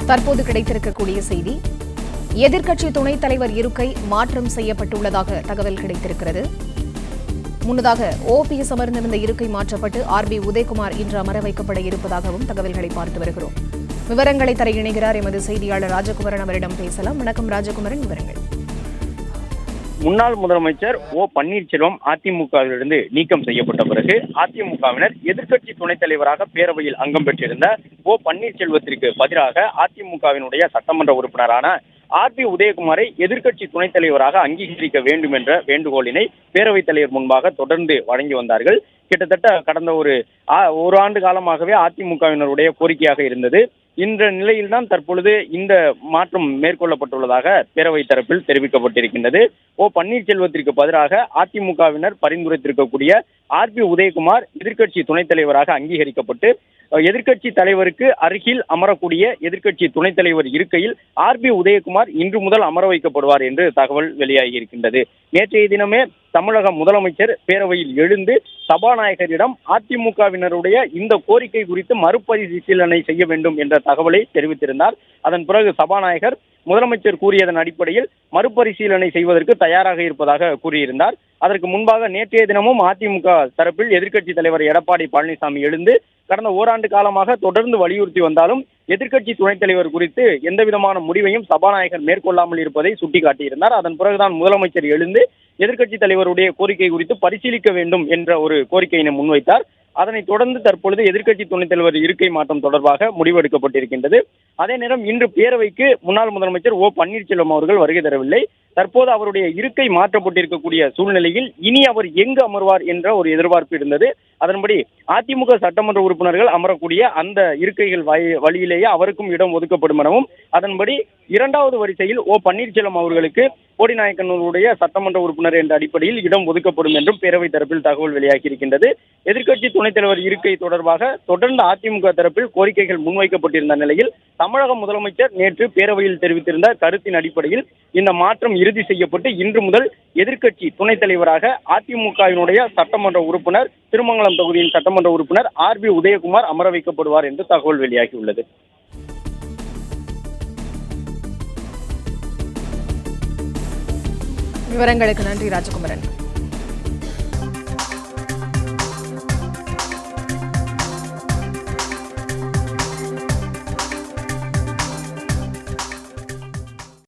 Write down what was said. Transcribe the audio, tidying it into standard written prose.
தற்போது கிடைத்திருக்கக்கூடிய செய்தி, எதிர்க்கட்சி துணைத் தலைவர் இருக்கை மாற்றம் செய்யப்பட்டுள்ளதாக தகவல் கிடைத்திருக்கிறது. முன்னதாக OPS அமர்ந்திருந்த இருக்கை மாற்றப்பட்டு RB உதயகுமார் இன்று அமர வைக்கப்பட இருப்பதாகவும் தகவல்களை பார்த்து வருகிறோம். விவரங்களை தர இணைகிறார் எமது செய்தியாளர் ராஜகுமரன். அவரிடம் பேசலாம். வணக்கம் ராஜகுமரன், விவரங்கள். முன்னாள் முதலமைச்சர் பன்னீர்செல்வம் அதிமுகவிலிருந்து நீக்கம் செய்யப்பட்ட பிறகு அதிமுகவினர் எதிர்க்கட்சி துணைத் தலைவராக பேரவையில் அங்கம் பெற்றிருந்த பன்னீர்செல்வத்திற்கு பதிலாக அதிமுகவினுடைய சட்டமன்ற உறுப்பினரான RB உதயகுமாரை எதிர்க்கட்சி துணைத் தலைவராக அங்கீகரிக்க வேண்டும் என்ற வேண்டுகோளினை பேரவைத் தலைவர் முன்பாக தொடர்ந்து வழங்கி வந்தார்கள். கிட்டத்தட்ட கடந்த ஒரு ஆண்டு காலமாகவே அதிமுகவினருடைய கோரிக்கையாக இருந்தது. இந்த நிலையில்தான் தற்பொழுது இந்த மாற்றம் மேற்கொள்ளப்பட்டுள்ளதாக பேரவைத் தரப்பில் தெரிவிக்கப்பட்டிருக்கின்றது. பன்னீர்செல்வத்திற்கு பதிலாக அதிமுகவினர் பரிந்துரைத்திருக்கக்கூடிய RB உதயகுமார் எதிர்க்கட்சி துணைத் தலைவராக அங்கீகரிக்கப்பட்டு எதிர்க்கட்சி தலைவருக்கு அருகில் அமரக்கூடிய எதிர்க்கட்சி துணைத் தலைவர் இருக்கையில் RB உதயகுமார் இன்று முதல் அமர வைக்கப்படுவார் என்று தகவல் வெளியாகி இருக்கின்றது. நேற்றைய தினமே தமிழக முதலமைச்சர் பேரவையில் எழுந்து சபாநாயகரிடம் அதிமுகவினருடைய இந்த கோரிக்கை குறித்து மறுபரிசீலனை செய்ய வேண்டும் என்ற தகவலை தெரிவித்திருந்தார். அதன் பிறகு சபாநாயகர் முதலமைச்சர் கூறியதன் அடிப்படையில் மறுபரிசீலனை செய்வதற்கு தயாராக இருப்பதாக கூறியிருந்தார். அதற்கு முன்பாக நேற்றைய தினமும் அதிமுக தரப்பில் எதிர்க்கட்சி தலைவர் எடப்பாடி பழனிசாமி எழுந்து கடந்த ஓராண்டு காலமாக தொடர்ந்து வலியுறுத்தி வந்தாலும் எதிர்க்கட்சி துணைத் தலைவர் குறித்து எந்த விதமான முடிவையும் சபாநாயகர் மேற்கொள்ளாமல் இருப்பதை சுட்டிக்காட்டியிருந்தார். அதன் பிறகுதான் முதலமைச்சர் எழுந்து எதிர்க்கட்சி தலைவருடைய கோரிக்கை குறித்து பரிசீலிக்க வேண்டும் என்ற ஒரு கோரிக்கையினை முன்வைத்தார். அதனைத் தொடர்ந்து தற்பொழுது எதிர்க்கட்சி துணைத் தலைவர் இருக்கை மாற்றம் தொடர்பாக முடிவெடுக்கப்பட்டிருக்கின்றது. அதே நேரம் இன்று பேரவைக்கு முன்னாள் முதலமைச்சர் பன்னீர்செல்வம் அவர்கள் வருகை தரவில்லை. தற்போது அவருடைய இருக்கை மாற்றப்பட்டிருக்கக்கூடிய சூழ்நிலையில் இனி அவர் எங்கு அமர்வார் என்ற ஒரு எதிர்பார்ப்பு இருந்தது. அதன்படி அதிமுக சட்டமன்ற உறுப்பினர்கள் அமரக்கூடிய அந்த இருக்கைகள் வழியிலேயே அவருக்கும் இடம் ஒதுக்கப்படும் எனவும், அதன்படி இரண்டாவது வரிசையில் பன்னீர்செல்வம் அவர்களுக்கு போடிநாயக்கனூருடைய சட்டமன்ற உறுப்பினர் என்ற அடிப்படையில் இடம் ஒதுக்கப்படும் என்றும் பேரவைத் தரப்பில் தகவல் வெளியாகி இருக்கின்றது. எதிர்க்கட்சி துணைத் தலைவர் இருக்கை தொடர்பாக தொடர்ந்து அதிமுக தரப்பில் கோரிக்கைகள் முன்வைக்கப்பட்டிருந்த நிலையில் தமிழக முதலமைச்சர் நேற்று பேரவையில் தெரிவித்திருந்த கருத்தின் அடிப்படையில் இந்த மாற்றம் இறுதி செய்யப்பட்டு இன்று முதல் எதிர்க்கட்சி துணைத் தலைவராக அதிமுகவினுடைய சட்டமன்ற உறுப்பினர், திருமங்கலம் தொகுதியின் சட்டமன்ற உறுப்பினர் RB உதயகுமார் அமர வைக்கப்படுவார் என்று தகவல் வெளியாகியுள்ளது. விவரங்களுக்கு நன்றி ராஜகுமரன்.